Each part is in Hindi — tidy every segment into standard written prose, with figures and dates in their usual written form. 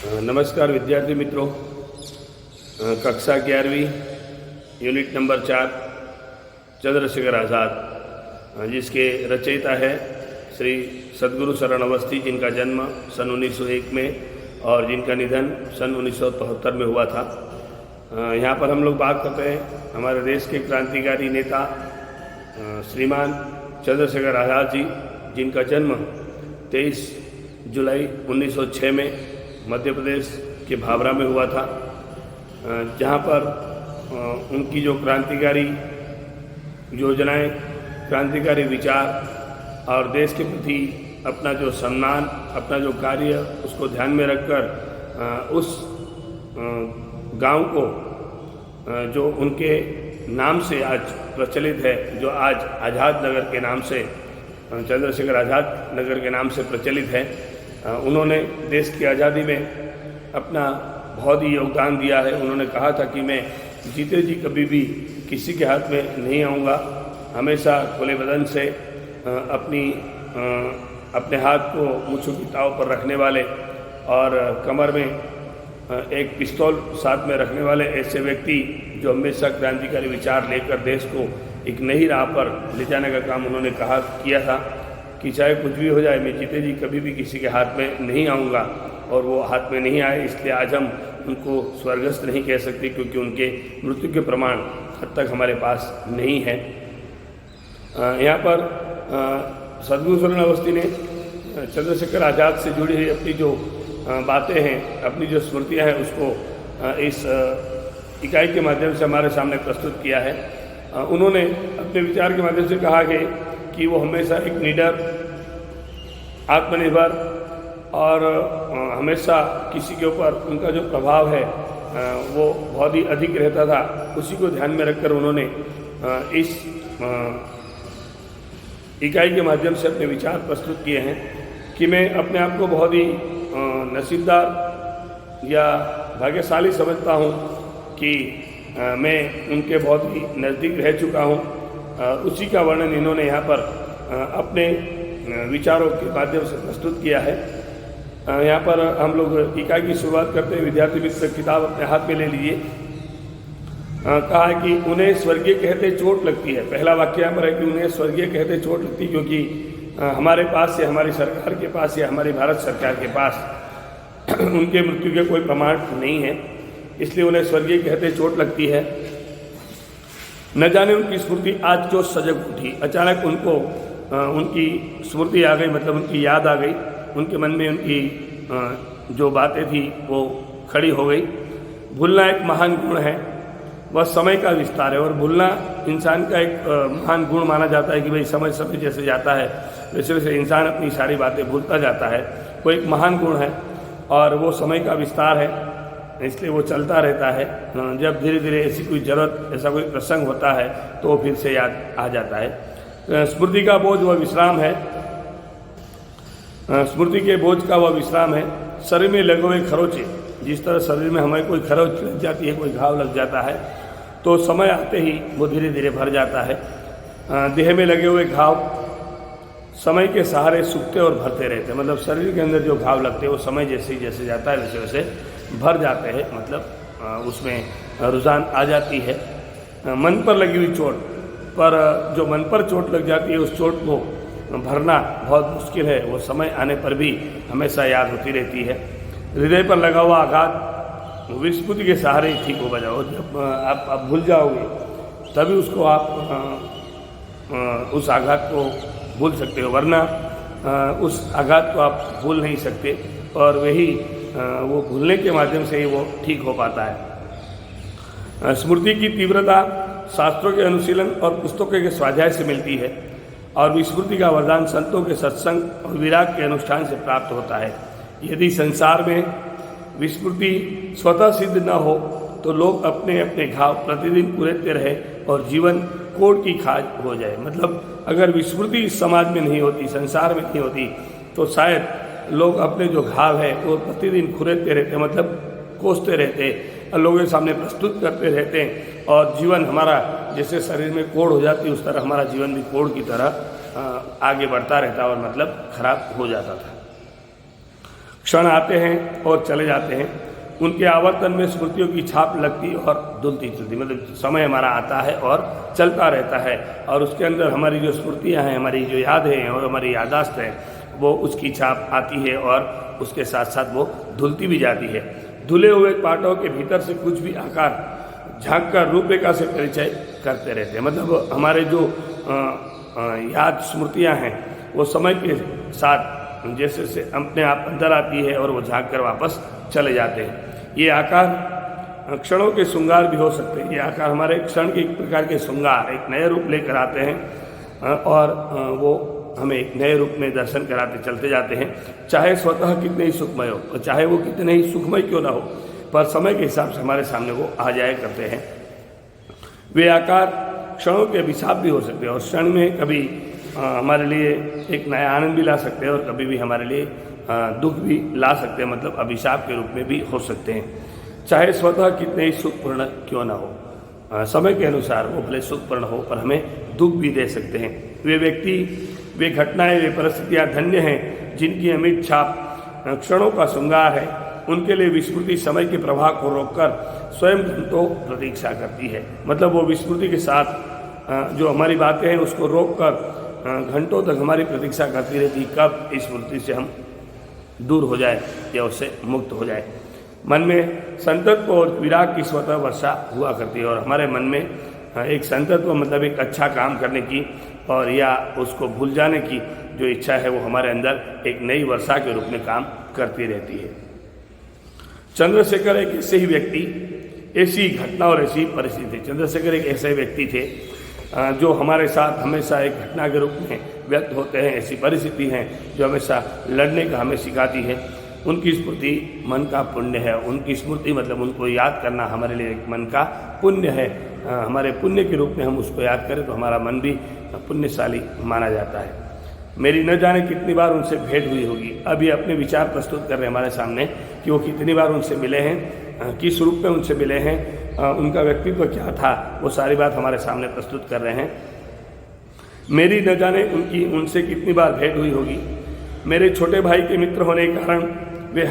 नमस्कार विद्यार्थी मित्रों, कक्षा 11वीं यूनिट नंबर 4 चंद्रशेखर आज़ाद, जिसके रचयिता है श्री सद्गुरु शरण अवस्थी, जिनका जन्म सन 1901 में और जिनका निधन सन 1973 में हुआ था। यहाँ पर हम लोग बात करते हैं हमारे देश के क्रांतिकारी नेता श्रीमान चंद्रशेखर आज़ाद जी, जिनका जन्म 23 जुलाई 1906 में मध्य प्रदेश के भाभरा में हुआ था, जहाँ पर उनकी जो क्रांतिकारी योजनाएं, क्रांतिकारी विचार और देश के प्रति अपना जो सम्मान, अपना जो कार्य, उसको ध्यान में रखकर उस गांव को जो उनके नाम से आज प्रचलित है, जो आज आज़ाद नगर के नाम से, चंद्रशेखर आज़ाद नगर के नाम से प्रचलित है, उन्होंने देश की आज़ादी में अपना बहुत ही योगदान दिया है। उन्होंने कहा था कि मैं जीते जी कभी भी किसी के हाथ में नहीं आऊँगा, हमेशा खुले बदन से अपने हाथ को मूँछों की ताव पर रखने वाले और कमर में एक पिस्तौल साथ में रखने वाले ऐसे व्यक्ति जो हमेशा क्रांतिकारी विचार लेकर देश को एक नई राह पर ले जाने का काम उन्होंने किया था कि चाहे कुछ भी हो जाए, मैं जीते जी कभी भी किसी के हाथ में नहीं आऊँगा। और वो हाथ में नहीं आए, इसलिए आज हम उनको स्वर्गस्थ नहीं कह सकते, क्योंकि उनके मृत्यु के प्रमाण अब तक हमारे पास नहीं है। यहाँ पर सद्गुरु शरण अवस्थी ने चंद्रशेखर आज़ाद से जुड़ी हुई अपनी जो बातें हैं, अपनी जो स्मृतियाँ हैं, उसको इस इकाई के माध्यम से हमारे सामने प्रस्तुत किया है। उन्होंने अपने विचार के माध्यम से कहा कि वो हमेशा एक निडर, आत्मनिर्भर और हमेशा किसी के ऊपर उनका जो प्रभाव है वो बहुत ही अधिक रहता था। उसी को ध्यान में रखकर उन्होंने इस इकाई के माध्यम से अपने विचार प्रस्तुत किए हैं कि मैं अपने आप को बहुत ही नसीबदार या भाग्यशाली समझता हूँ कि मैं उनके बहुत ही नज़दीक रह चुका हूँ। उसी का वर्णन इन्होंने यहाँ पर अपने विचारों के माध्यम से प्रस्तुत किया है। यहाँ पर हम लोग इकाई की शुरुआत करते हैं। विद्यार्थी मित्र किताब अपने हाथ में ले लीजिए। कहा है कि उन्हें स्वर्गीय कहते चोट लगती है। पहला वाक्य यहाँ पर है कि उन्हें स्वर्गीय कहते चोट लगती, क्योंकि हमारे पास या हमारी सरकार के पास या हमारी भारत सरकार के पास उनके मृत्यु के कोई प्रमाण नहीं है, इसलिए उन्हें स्वर्गीय कहते चोट लगती है। न जाने उनकी स्मृति आज क्यों सजग उठी। अचानक उनको उनकी स्मृति आ गई, मतलब उनकी याद आ गई, उनके मन में उनकी जो बातें थी वो खड़ी हो गई। भूलना एक महान गुण है, वह समय का विस्तार है। और भूलना इंसान का एक महान गुण माना जाता है कि भाई समय समय जैसे जाता है वैसे वैसे इंसान अपनी सारी बातें भूलता जाता है। वो एक महान गुण है और वो समय का विस्तार है, इसलिए वो चलता रहता है। जब धीरे धीरे ऐसी कोई ज़रूरत, ऐसा कोई प्रसंग होता है तो वो फिर से याद आ जाता है। स्मृति का बोझ वह विश्राम है, स्मृति के बोझ का वह विश्राम है। शरीर में लगे हुए खरोचे, जिस तरह शरीर में हमें कोई खरोच लग जाती है, कोई घाव लग जाता है, तो समय आते ही वो धीरे धीरे भर जाता है। देह में लगे हुए घाव समय के सहारे सूखते और भरते रहते हैं। मतलब शरीर के अंदर जो घाव लगते हैं वो समय जैसे जैसे जाता है वैसे वैसे भर जाते हैं, मतलब उसमें रुझान आ जाती है। मन पर लगी हुई चोट, पर जो मन पर चोट लग जाती है उस चोट को भरना बहुत मुश्किल है, वो समय आने पर भी हमेशा याद होती रहती है। हृदय पर लगा हुआ आघात विस्मृति के सहारे ही ठीक हो जाओ। जब आप भूल जाओगे तभी उसको आप उस आघात को भूल सकते हो, वरना उस आघात को आप भूल नहीं सकते। और वही वो भूलने के माध्यम से ही वो ठीक हो पाता है। स्मृति की तीव्रता शास्त्रों के अनुशीलन और पुस्तकों के स्वाध्याय से मिलती है, और विस्मृति का वरदान संतों के सत्संग और विराग के अनुष्ठान से प्राप्त होता है। यदि संसार में विस्मृति स्वतः सिद्ध न हो तो लोग अपने अपने घाव प्रतिदिन कुरेदते रहे और जीवन कोड़ की खाज हो जाए। मतलब अगर विस्मृति इस समाज में नहीं होती, संसार में नहीं होती, तो शायद लोग अपने जो घाव है वो प्रतिदिन खुरेदते रहते, मतलब कोसते रहते, लोगों के सामने प्रस्तुत करते रहते हैं, और जीवन हमारा जैसे शरीर में कोड़ हो जाती है उस तरह हमारा जीवन भी कोड़ की तरह आगे बढ़ता रहता और मतलब खराब हो जाता था। क्षण आते हैं और चले जाते हैं, उनके आवर्तन में स्मृतियों की छाप लगती और धुलती चलती, मतलब समय हमारा आता है और चलता रहता है, और उसके अंदर हमारी जो स्मृतियाँ हैं, हमारी जो यादें हैं और हमारी यादाश्त है, वो उसकी छाप आती है और उसके साथ साथ वो धुलती भी जाती है। धुले हुए पाटों के भीतर से कुछ भी आकार झांक कर रूपरेखा से परिचय करते रहते हैं। मतलब हमारे जो याद स्मृतियाँ हैं वो समय के साथ जैसे से अपने आप अंदर आती है और वो झांक कर वापस चले जाते हैं। ये आकार क्षणों के श्रृंगार भी हो सकते हैं। ये आकार हमारे क्षण के एक प्रकार के श्रृंगार, एक नए रूप लेकर आते हैं और वो हमें एक नए रूप में दर्शन कराते चलते जाते हैं। चाहे स्वतः कितने ही सुखमय हो और चाहे वो कितने ही सुखमय क्यों ना हो, पर समय के हिसाब से हमारे सामने वो आ जाया करते हैं। वे आकार क्षणों के अभिशाप भी हो सकते हैं और क्षण में कभी हमारे लिए एक नया आनंद भी ला सकते हैं और कभी भी हमारे लिए दुख भी ला सकते हैं, मतलब अभिशाप के रूप में भी हो सकते हैं। चाहे स्वतः कितने ही सुखपूर्ण क्यों ना हो, समय के अनुसार वो भले सुखपूर्ण हो पर हमें दुख भी दे सकते हैं। वे व्यक्ति, वे घटनाएं, वे परिस्थितियाँ धन्य हैं जिनकी अमिट छाप क्षणों का श्रृंगार है। उनके लिए विस्मृति समय के प्रवाह को रोककर स्वयं घंटों प्रतीक्षा करती है। मतलब वो विस्मृति के साथ जो हमारी बातें हैं उसको रोककर घंटों तक हमारी प्रतीक्षा करती रहती, कब इस स्मृति से हम दूर हो जाए या उससे मुक्त हो जाए। मन में संतत्व और विराग की स्वतः वर्षा हुआ करती है और हमारे मन में एक संतत्व मतलब एक अच्छा काम करने की और या उसको भूल जाने की जो इच्छा है वो हमारे अंदर एक नई वर्षा के रूप में काम करती रहती है। चंद्रशेखर एक ऐसे ही व्यक्ति, ऐसी घटना और ऐसी परिस्थिति। चंद्रशेखर एक ऐसे व्यक्ति थे जो हमारे साथ हमेशा एक घटना के रूप में व्यक्त होते हैं। ऐसी परिस्थिति हैं जो हमेशा लड़ने का हमें सिखाती है। उनकी स्मृति मन का पुण्य है। उनकी स्मृति मतलब उनको याद करना हमारे लिए एक मन का पुण्य है। हमारे पुण्य के रूप में हम उसको याद करें तो हमारा मन भी पुण्यशाली माना जाता है। मेरी न जाने कितनी बार उनसे भेंट हुई होगी। अब ये अपने विचार प्रस्तुत कर रहे हैं हमारे सामने कि वो कितनी बार उनसे मिले हैं, किस रूप में उनसे मिले हैं, उनका व्यक्तित्व क्या था, वो सारी बात हमारे सामने प्रस्तुत कर रहे हैं। मेरी न जाने उनसे कितनी बार भेंट हुई होगी। मेरे छोटे भाई के मित्र होने के कारण वे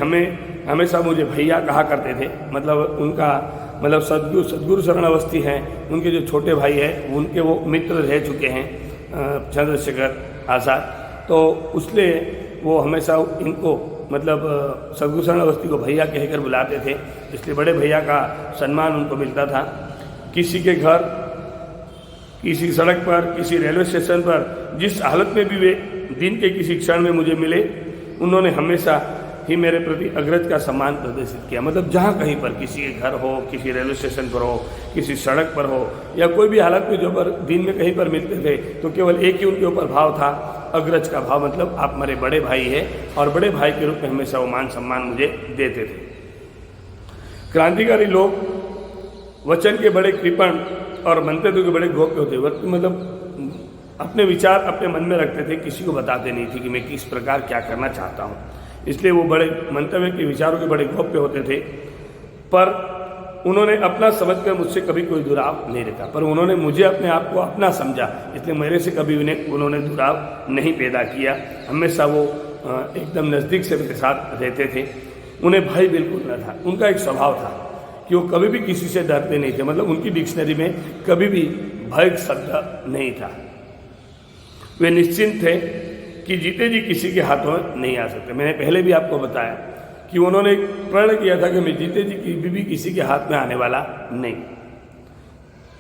हमेशा मुझे भैया कहा करते थे। मतलब उनका सदगुरु शरण अवस्थी हैं, उनके जो छोटे भाई हैं उनके वो मित्र रह चुके हैं चंद्रशेखर आज़ाद, तो उसलिए वो हमेशा इनको सदगुरु शरण अवस्थी को भैया कहकर बुलाते थे। इसलिए बड़े भैया का सम्मान उनको मिलता था। किसी के घर, किसी सड़क पर, किसी रेलवे स्टेशन पर, जिस हालत में भी वे दिन के किसी क्षण में मुझे मिले, उन्होंने हमेशा ही मेरे प्रति अग्रज का सम्मान प्रदर्शित किया। मतलब जहाँ कहीं पर, किसी के घर हो, किसी रेलवे स्टेशन पर हो, किसी सड़क पर हो या कोई भी हालत में जो पर दिन में कहीं पर मिलते थे तो केवल एक ही उनके ऊपर भाव था, अग्रज का भाव। मतलब आप मेरे बड़े भाई हैं और बड़े भाई के रूप में हमेशा वो मान सम्मान मुझे देते थे। क्रांतिकारी लोग वचन के बड़े कृपण और मंतव्य के बड़े गोप्य होते, मतलब अपने विचार अपने मन में रखते थे, किसी को बताते नहीं थे कि मैं किस प्रकार क्या करना चाहता हूँ। इसलिए वो बड़े मंतव्य के विचारों के बड़े गोप्य होते थे। पर उन्होंने अपना समझकर मुझसे कभी कोई दुराव नहीं रखा, पर उन्होंने मुझे अपने आप को अपना समझा, इसलिए मेरे से कभी उन्होंने दुराव नहीं पैदा किया। हमेशा वो एकदम नज़दीक से मेरे साथ रहते थे। उन्हें भय बिल्कुल न था। उनका एक स्वभाव था कि वो कभी भी किसी से डरते नहीं थे। मतलब उनकी डिक्शनरी में कभी भी भय शब्द नहीं था। वे निश्चिंत थे कि जीते जी किसी के हाथों में नहीं आ सकते। मैंने पहले भी आपको बताया कि उन्होंने प्रण किया था कि मैं जीते जी कभी भी किसी के हाथ में आने वाला नहीं।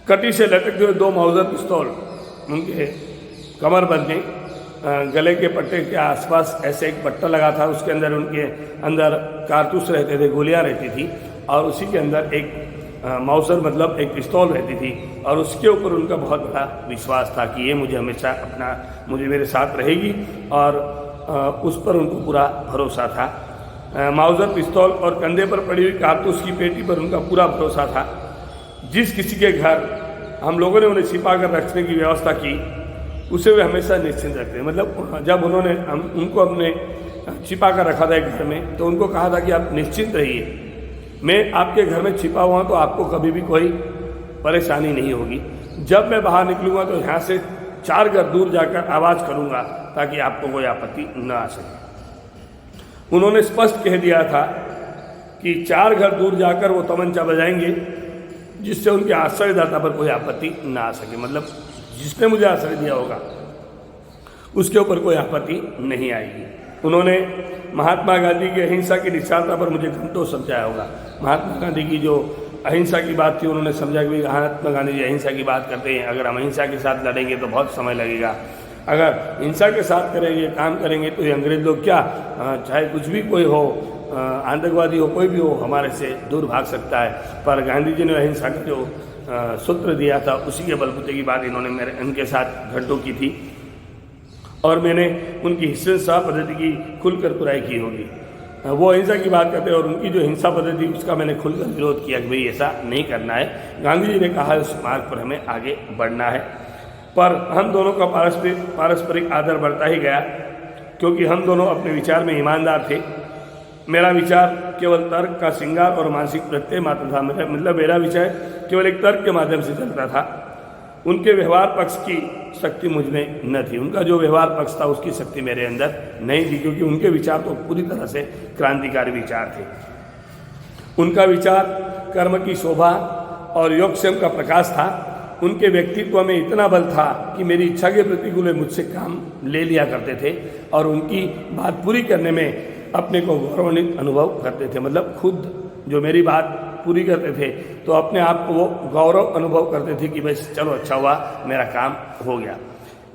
कटी से लटकते हुए 2 माउजर पिस्तौल उनके कमर बंद में, गले के पट्टे के आसपास ऐसे एक पट्टा लगा था, उसके अंदर उनके अंदर कारतूस रहते थे, गोलियां रहती थी और उसी के अंदर एक माउसर मतलब एक पिस्तौल रहती थी और उसके ऊपर उनका बहुत बड़ा विश्वास था कि ये मुझे हमेशा मुझे मेरे साथ रहेगी और उस पर उनको पूरा भरोसा था। माउजर पिस्तौल और कंधे पर पड़ी हुई कारतूस की पेटी पर उनका पूरा भरोसा था। जिस किसी के घर हम लोगों ने उन्हें छिपा कर रखने की व्यवस्था की उसे वे हमेशा निश्चिंत रखते। मतलब जब उन्होंने उनको हमने छिपा कर रखा था एक घर में तो उनको कहा था कि आप निश्चिंत रहिए, मैं आपके घर में छिपा हुआ तो आपको कभी भी कोई परेशानी नहीं होगी। जब मैं बाहर निकलूँगा तो यहाँ से 4 घर दूर जाकर आवाज़ करूँगा ताकि आपको कोई आपत्ति न आ सके। उन्होंने स्पष्ट कह दिया था कि 4 घर दूर जाकर वो तमंचा बजाएंगे जिससे उनके आश्रयदाता पर कोई आपत्ति ना आ सके। मतलब जिसने मुझे आश्रय दिया होगा उसके ऊपर कोई आपत्ति नहीं आएगी। उन्होंने महात्मा गांधी की अहिंसा की निष्ठता पर मुझे घंटों समझाया होगा। महात्मा गांधी की जो अहिंसा की बात थी, उन्होंने समझा कि महात्मा गांधी जी अहिंसा की बात करते हैं, अगर हम अहिंसा के साथ लड़ेंगे तो बहुत समय लगेगा, अगर हिंसा के साथ करेंगे, काम करेंगे तो ये अंग्रेज लोग क्या, चाहे कुछ भी कोई हो, आतंकवादी हो, कोई भी हो, हमारे से दूर भाग सकता है। पर गांधी जी ने अहिंसा का जो सूत्र दिया था उसी के बलबूते की बात इन्होंने उनके साथ घंटों की थी और मैंने उनकी हिंसा पद्धति की खुलकर बुराई की होगी। वो अहिंसा की बात करते हैं और उनकी जो हिंसा पद्धति उसका मैंने खुलकर विरोध किया कि भाई ऐसा नहीं करना है। गांधी जी ने कहा उस मार्ग पर हमें आगे बढ़ना है। पर हम दोनों का पारस्परिक आदर बढ़ता ही गया क्योंकि हम दोनों अपने विचार में ईमानदार थे। मेरा विचार केवल तर्क का श्रृंगार और मानसिक प्रत्यय मात्र था। मेरा विचार केवल एक तर्क के माध्यम से चलता था। उनके व्यवहार पक्ष की शक्ति मुझ में न थी। उनका जो व्यवहार पक्ष था उसकी शक्ति मेरे अंदर नहीं थी क्योंकि उनके विचार तो पूरी तरह से क्रांतिकारी विचार थे। उनका विचार कर्म की शोभा और योगक्षेम का प्रकाश था। उनके व्यक्तित्व में इतना बल था कि मेरी इच्छा के प्रतिकूल वे मुझसे काम ले लिया करते थे और उनकी बात पूरी करने में अपने को गौरवान्वित अनुभव करते थे। मतलब खुद जो मेरी बात पूरी करते थे तो अपने आप को वो गौरव अनुभव करते थे कि बस चलो अच्छा हुआ, मेरा काम हो गया।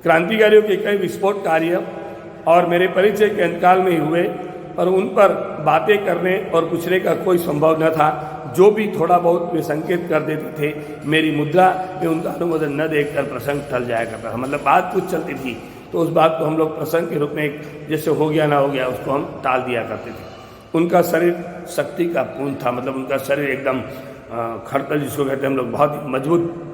क्रांतिकारियों के कई विस्फोट कार्य और मेरे परिचय के अंतकाल में ही हुए, पर उन पर बातें करने और पूछने का कोई संभव न था। जो भी थोड़ा बहुत वे संकेत कर देते थे, मेरी मुद्रा में उनका अनुमोदन न देखकर प्रसंग टल जाया करता था। मतलब बात कुछ चलती थी तो उस बात को हम लोग प्रसंग के रूप में जैसे हो गया ना हो गया उसको हम टाल दिया करते थे। उनका शरीर शक्ति का पूर्ण था। मतलब उनका शरीर एकदम खड़तल जिसको कहते हैं हम लोग, बहुत ही मजबूत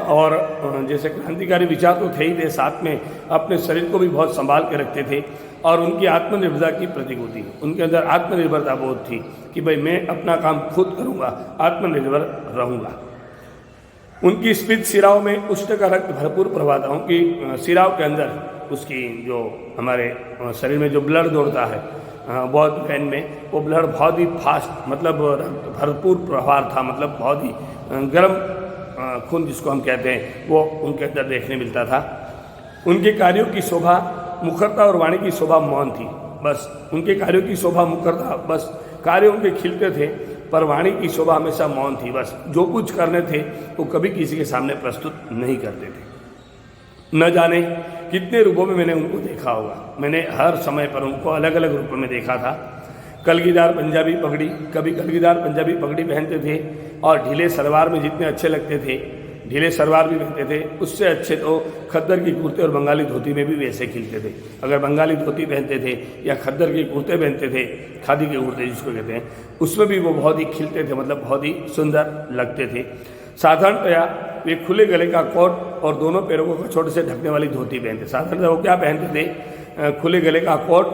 और जैसे क्रांतिकारी विचार तो थे ही थे, साथ में अपने शरीर को भी बहुत संभाल के रखते थे और उनकी आत्मनिर्भरता की प्रतीक होती है। उनके अंदर आत्मनिर्भरता बहुत थी कि भाई मैं अपना काम खुद करूँगा, आत्मनिर्भर रहूँगा। उनकी स्फीत शिराओं में उष्ण का रक्त भरपूर प्रवाह था। उनकी शिराओं के अंदर उसकी जो हमारे शरीर में जो ब्लड दौड़ता है बहुत वैन में, वो ब्लड बहुत ही फास्ट, मतलब भरपूर प्रवाह था। मतलब बहुत ही गर्म खून जिसको हम कहते हैं वो उनके अंदर देखने मिलता था। उनके कार्यों की शोभा मुखरता और वाणी की शोभा मौन थी। बस उनके कार्यों की शोभा मुखरता, बस कार्य उनके खिलते थे पर वाणी की शोभा हमेशा मौन थी। बस जो कुछ करने थे वो कभी किसी के सामने प्रस्तुत नहीं करते थे। न जाने कितने रूपों में मैंने उनको देखा होगा। मैंने हर समय पर उनको अलग अलग रूपों में देखा था। कलगीदार पंजाबी पगड़ी, कभी कलगीदार पंजाबी पगड़ी पहनते थे और ढीले सलवार में जितने अच्छे लगते थे ढीले सलवार भी पहनते थे, उससे अच्छे तो खद्दर की कुर्ते और बंगाली धोती में भी वैसे खिलते थे। अगर बंगाली धोती पहनते थे या खद्दर के कुर्ते पहनते थे, खादी के कुर्ते जिसको कहते हैं, उसमें भी वो बहुत ही खिलते थे, मतलब बहुत ही सुंदर लगते थे। साधारणतया वे खुले गले का कोट और दोनों पैरों को कछोटे से ढकने वाली धोती पहनते। साधारणतः वो क्या पहनते थे, खुले गले का कोट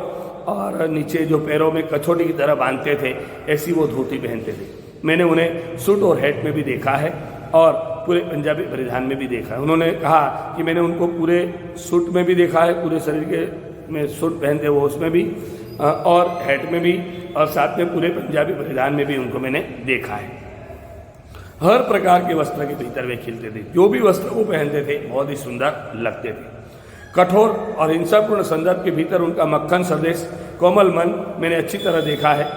और नीचे जो पैरों में कछोटी की तरह बांधते थे, ऐसी वो धोती पहनते थे। मैंने उन्हें सूट और हैट में भी देखा है और पूरे पंजाबी परिधान में भी देखा है। उन्होंने कहा कि मैंने उनको पूरे सूट में भी देखा है, पूरे शरीर के में सूट पहनते वो उसमें भी और हैट में भी, और साथ में पूरे पंजाबी परिधान में भी उनको मैंने देखा है। हर प्रकार के वस्त्र के भीतर वे खिलते थे। जो भी वस्त्र वो पहनते थे बहुत ही सुंदर लगते थे। कठोर और हिंसापूर्ण संदर्भ के भीतर उनका मक्खन सदेश कोमल मन मैंने अच्छी तरह देखा है।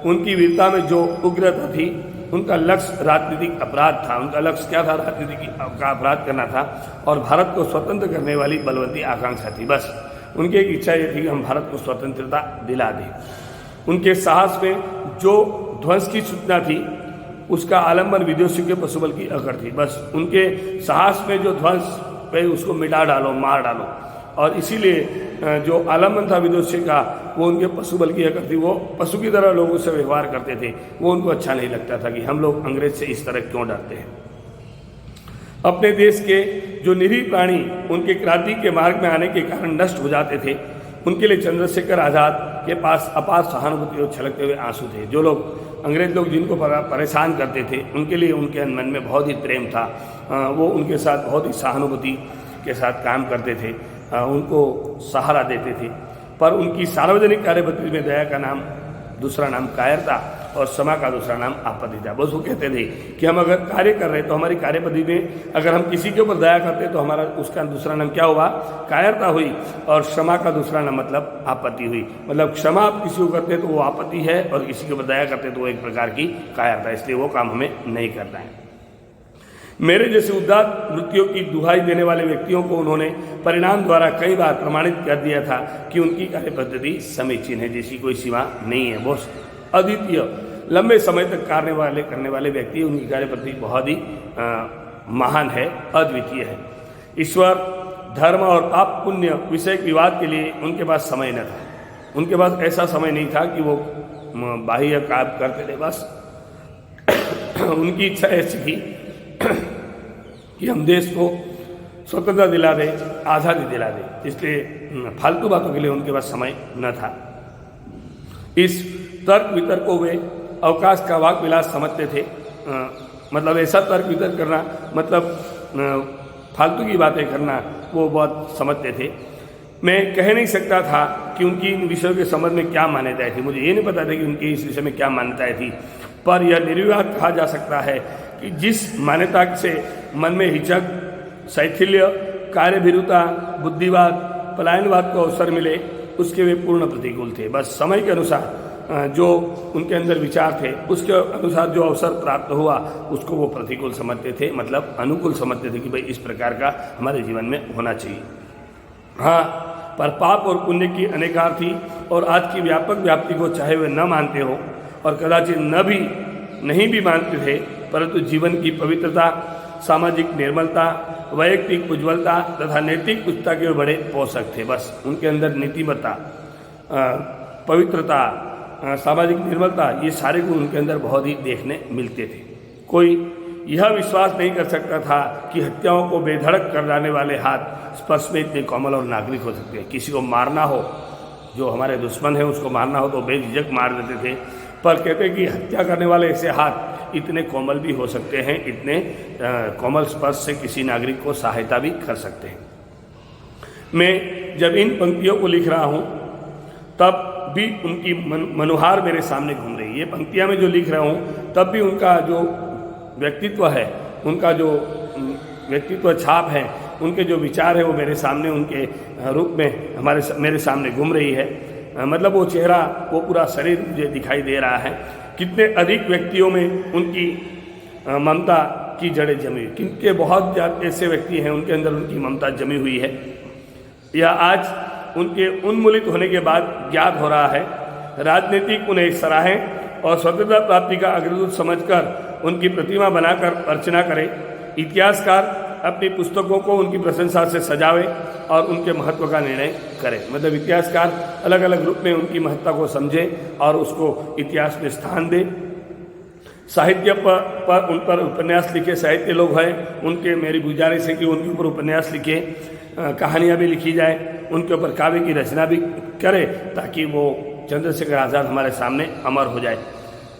उनकी वीरता में जो उग्रता थी, उनका लक्ष्य राजनीतिक अपराध था। उनका लक्ष्य क्या था, राजनीतिक का अपराध करना था और भारत को स्वतंत्र करने वाली बलवंती आकांक्षा थी। बस उनकी एक इच्छा ये थी कि हम भारत को स्वतंत्रता दिला दें। उनके साहस में जो ध्वंस की सूचना थी उसका आलम्बन विदेशियों के पशुबल की अकड़ थी। बस उनके साहस में जो ध्वंस पे उसको मिटा डालो, मार डालो, और इसीलिए जो आलम्बन था विदेशी का वो उनके पशुबल की अकड़ थी। वो पशु की तरह लोगों से व्यवहार करते थे। वो उनको अच्छा नहीं लगता था कि हम लोग अंग्रेज से इस तरह क्यों डरते हैं। अपने देश के जो निरीह प्राणी उनके क्रांति के मार्ग में आने के कारण नष्ट हो जाते थे, उनके लिए चंद्रशेखर आज़ाद के पास अपार सहानुभूति और छलकते हुए आंसू थे। जो लोग अंग्रेज लोग जिनको परेशान करते थे, उनके लिए उनके मन में बहुत ही प्रेम था। वो उनके साथ बहुत ही सहानुभूति के साथ काम करते थे, उनको सहारा देते थे। पर उनकी सार्वजनिक कार्यपद्धति में दया का नाम दूसरा नाम कायरता और क्षमा का दूसरा नाम आपत्ति था। बस वो कहते थे कि हम अगर कार्य कर रहे हैं तो हमारी कार्यपद्धति में अगर हम किसी के ऊपर दया करते तो हमारा उसका दूसरा नाम क्या हुआ, कायरता हुई, और क्षमा का दूसरा नाम मतलब आपत्ति हुई। मतलब क्षमा आप किसी को करते तो वो आपत्ति है और किसी के ऊपर दया करते तो वो एक प्रकार की कायरता, इसलिए वो काम हमें नहीं करना है। मेरे जैसे उदात्त वृत्तियों की दुहाई देने वाले व्यक्तियों को उन्होंने परिणाम द्वारा कई बार प्रमाणित कर दिया था कि उनकी कार्यपद्धति समीचीन है, जैसी कोई सीमा नहीं है, वो अद्वितीय लंबे समय तक करने वाले व्यक्ति, उनकी कार्यपद्धति बहुत ही महान है, अद्वितीय है। ईश्वर, धर्म और पाप पुण्य विषय विवाद के लिए उनके पास समय न था। उनके पास ऐसा समय नहीं था कि वो बाह्य कार्य करते थे। बस उनकी इच्छा ऐसी थी कि हम देश को स्वतंत्रता दिला दे, आज़ादी दिला दे, इसलिए फालतू बातों के लिए उनके पास समय न था। इस तर्क वितर्क को वे अवकाश का वाक विलास समझते थे। मतलब ऐसा तर्क वितर्क करना, मतलब फालतू की बातें करना, वो बहुत समझते थे। मैं कह नहीं सकता था कि उनकी इन विषयों के संबंध में क्या मान्यताएं थी, मुझे ये नहीं पता था कि उनकी इस विषय में क्या मान्यताएं थी, पर यह निर्विवाद कहा जा सकता है कि जिस मान्यता से मन में हिचक, शैथिल्य, कार्यभीरुता, बुद्धिवाद, पलायनवाद को अवसर मिले, उसके वे पूर्ण प्रतिकूल थे। बस समय के अनुसार जो उनके अंदर विचार थे, उसके अनुसार जो अवसर प्राप्त हुआ उसको वो प्रतिकूल समझते थे, मतलब अनुकूल समझते थे कि भाई इस प्रकार का हमारे जीवन में होना चाहिए। हाँ, पर पाप और पुण्य की अनेकार थी और आज की व्यापक व्याप्ति को चाहे वे न मानते हो और कदाचित नहीं भी मानते थे, परंतु जीवन की पवित्रता, सामाजिक निर्मलता, वैयक्तिक उज्ज्वलता तथा नैतिक उच्चता के बड़े पोषक थे। बस उनके अंदर नीतिमत्ता, पवित्रता, सामाजिक निर्मलता, ये सारे गुण उनके अंदर बहुत ही देखने मिलते थे। कोई यह विश्वास नहीं कर सकता था कि हत्याओं को बेधड़क कर डालने वाले हाथ स्पर्श में इतने कोमल और नागरिक हो सकते हैं। किसी को मारना हो, जो हमारे दुश्मन है उसको मारना हो तो बेझिझक मार देते थे, पर कहते कि हत्या करने वाले ऐसे हाथ इतने कोमल भी हो सकते हैं, इतने कोमल स्पर्श से किसी नागरिक को सहायता भी कर सकते हैं। मैं जब इन पंक्तियों को लिख रहा हूँ तब भी उनकी मनुहार मेरे सामने घूम रही है। ये पंक्तियाँ मैं जो लिख रहा हूँ तब भी उनका जो व्यक्तित्व है, उनका जो व्यक्तित्व छाप है, उनके जो विचार है वो मेरे सामने उनके रूप में मेरे सामने घूम रही है। मतलब वो चेहरा, वो पूरा शरीर मुझे दिखाई दे रहा है। कितने अधिक व्यक्तियों में उनकी ममता की जड़ें जमी हुई, किनके बहुत ऐसे व्यक्ति हैं उनके अंदर उनकी ममता जमी हुई है। यह आज उनके उन्मूलित होने के बाद ज्ञात हो रहा है। राजनीतिक उन्हें सराहें और स्वतंत्रता प्राप्ति का अग्रदूत समझकर उनकी प्रतिमा बनाकर अर्चना करें। इतिहासकार अपनी पुस्तकों को उनकी प्रशंसा से सजावे और उनके महत्व का निर्णय करें। मतलब इतिहासकार अलग अलग रूप में उनकी महत्ता को समझे और उसको इतिहास में स्थान दे। साहित्य पर उन पर उपन्यास लिखे साहित्य लोग हैं, उनके मेरी गुजारिश है कि उनके ऊपर उपन्यास लिखे, कहानियाँ भी लिखी जाए, उनके ऊपर काव्य की रचना भी करे ताकि वो चंद्रशेखर आज़ाद हमारे सामने अमर हो जाए।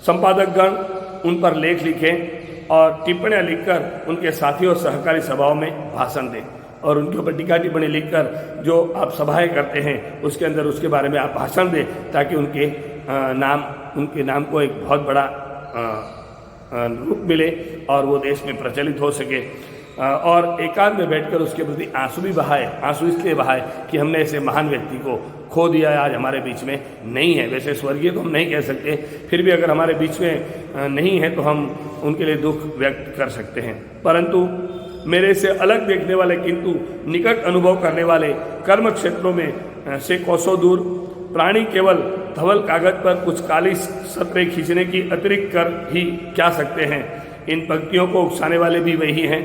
संपादकगण उन पर लेख लिखें और टिप्पणियाँ लिखकर उनके साथी और सहकारी सभाओं में भाषण दें और उनके ऊपर टीका टिप्पणी लिखकर जो आप सभाएं करते हैं उसके अंदर उसके बारे में आप भाषण दें ताकि उनके नाम को एक बहुत बड़ा रूप मिले और वो देश में प्रचलित हो सके। और एकांत में बैठकर उसके प्रति आंसू भी बहाए। आंसू इसलिए बहाए कि हमने ऐसे महान व्यक्ति को खो दिया है, आज हमारे बीच में नहीं है। वैसे स्वर्गीय तो हम नहीं कह सकते, फिर भी अगर हमारे बीच में नहीं है तो हम उनके लिए दुख व्यक्त कर सकते हैं। परंतु मेरे से अलग देखने वाले किंतु निकट अनुभव करने वाले कर्म क्षेत्रों में से कोसों दूर प्राणी केवल धवल कागज पर कुछ काली सतरें खींचने की अतिरिक्त कर ही क्या सकते हैं। इन पंक्तियों को उकसाने वाले भी वही हैं।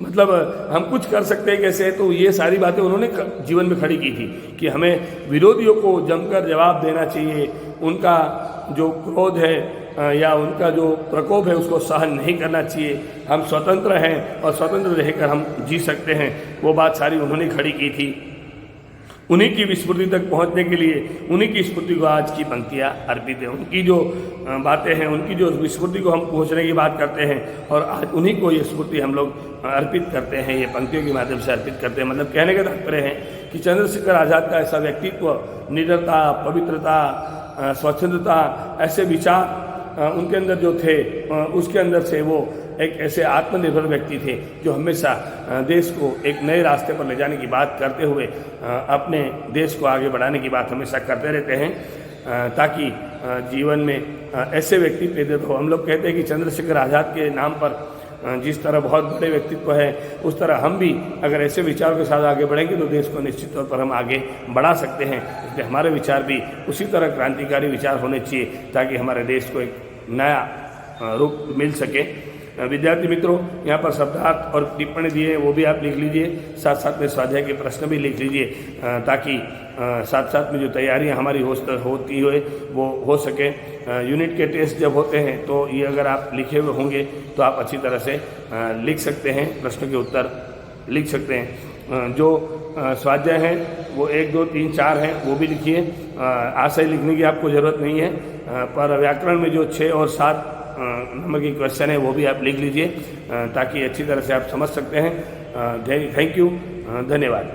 मतलब हम कुछ कर सकते हैं कैसे, तो ये सारी बातें उन्होंने जीवन में खड़ी की थी कि हमें विरोधियों को जमकर जवाब देना चाहिए, उनका जो क्रोध है या उनका जो प्रकोप है उसको सहन नहीं करना चाहिए, हम स्वतंत्र हैं और स्वतंत्र रहकर हम जी सकते हैं। वो बात सारी उन्होंने खड़ी की थी। उन्हीं की विस्मृति तक पहुंचने के लिए उन्हीं की स्मृति को आज की पंक्तियां अर्पित है। उनकी जो बातें हैं, उनकी जो विस्मृति को हम पहुंचने की बात करते हैं और आज उन्हीं को ये स्मृति हम लोग अर्पित करते हैं, ये पंक्तियों के माध्यम से अर्पित करते हैं। मतलब कहने का तात्पर्य है कि चंद्रशेखर आज़ाद का ऐसा व्यक्तित्व, निडरता, पवित्रता, स्वच्छंदता, ऐसे विचार उनके अंदर जो थे, उसके अंदर से वो एक ऐसे आत्मनिर्भर व्यक्ति थे जो हमेशा देश को एक नए रास्ते पर ले जाने की बात करते हुए अपने देश को आगे बढ़ाने की बात हमेशा करते रहते हैं, ताकि जीवन में ऐसे व्यक्ति प्रेरित हो। हम लोग कहते हैं कि चंद्रशेखर आज़ाद के नाम पर जिस तरह बहुत बड़े व्यक्तित्व है, उस तरह हम भी अगर ऐसे विचारों के साथ आगे बढ़ेंगे तो देश को निश्चित तौर पर हम आगे बढ़ा सकते हैं। इसलिए हमारे विचार भी उसी तरह क्रांतिकारी विचार होने चाहिए ताकि हमारे देश को एक नया रूप मिल सके। विद्यार्थी मित्रों, यहाँ पर शब्दार्थ और टिप्पणी दिए हैं, वो भी आप लिख लीजिए। साथ साथ में स्वाध्याय के प्रश्न भी लिख लीजिए, ताकि साथ साथ में जो तैयारियाँ हमारी होती हुए वो हो सके। यूनिट के टेस्ट जब होते हैं तो ये अगर आप लिखे हुए होंगे तो आप अच्छी तरह से लिख सकते हैं, प्रश्न के उत्तर लिख सकते हैं। जो स्वाध्याय हैं वो 1, 2, 3, 4 हैं, वो भी लिखिए। आशय लिखने की आपको ज़रूरत नहीं है, पर व्याकरण में जो 6 और 7 नंबर की क्वेश्चन है वो भी आप लिख लीजिए, ताकि अच्छी तरह से आप समझ सकते हैं। थैंक यू, धन्यवाद।